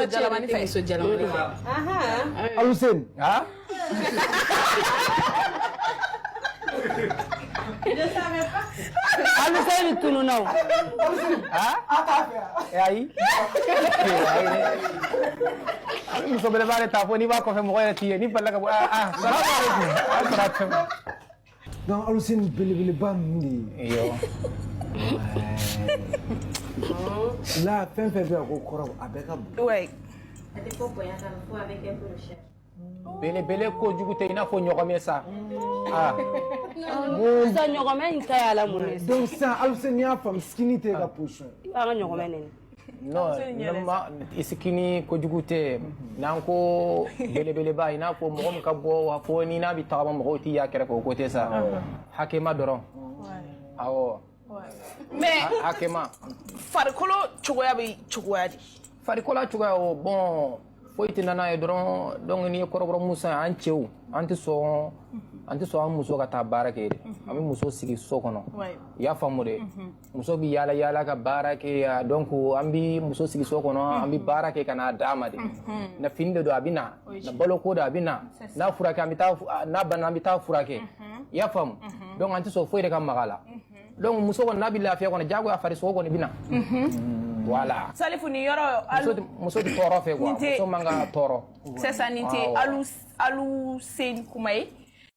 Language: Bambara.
muso jalamani fɛ muso jalamani Alusen ah Alusen tununa ayi muso belebare ta fo ni ba ko fe mo ko ti ni balla ka donc Alusen belebele ba ndi yo la fɛn fɛn bɛ ko kɔrɔ a bɛ ka bon ouais ate ko bonya kan fo avec un peu de chair belebele ko jugu te ina fo ɲɔgɔmɛ sa ah sa ɲɔgɔmɛ in ka y'a la mun ye donc ça Alusen y'a faamu skinny tɛ ka position an ka ɲɔgɔmɛ nene non ma isikini ko jugu te nan ko belebeleba ina fo mɔgɔ min ka bɔ fo ni n'a bi tagama mɔgɔw ti ya kɛrɛfɛ o côté sa hakɛma dɔrɔn awɔ mais hakɛma farikolo cogoya bɛ cogoya di farikolo cogoya o bon foyi tɛ nana ye dɔrɔn donc ni ye kɔrɔbɔrɔ muso ye an cɛw an tɛ sɔn an muso ka taa baara kɛ an bɛ muso sigi so kɔnɔ i y'a faamu de muso bɛ yaala yaala ka baara kɛ donc an bɛ muso sigi so kɔnɔ an bɛ baara kɛ ka n'a d'a ma de na fini de don a bɛ na na balo ko de a bɛ na n'a furakɛ an bɛ taa n'a banna an bɛ taa furakɛ i y'a faamu donc an tɛ sɔn foyi de ka maga la donc muso kɔni n'a bɛ lafiya kɔni jagoya farisogo kɔni bɛ na voilà Salifu ni yɔrɔ muso tɛ tɔɔrɔ fɛ quoi muso man ka tɔɔrɔ c'est ça nin tɛ Alusen kuma ye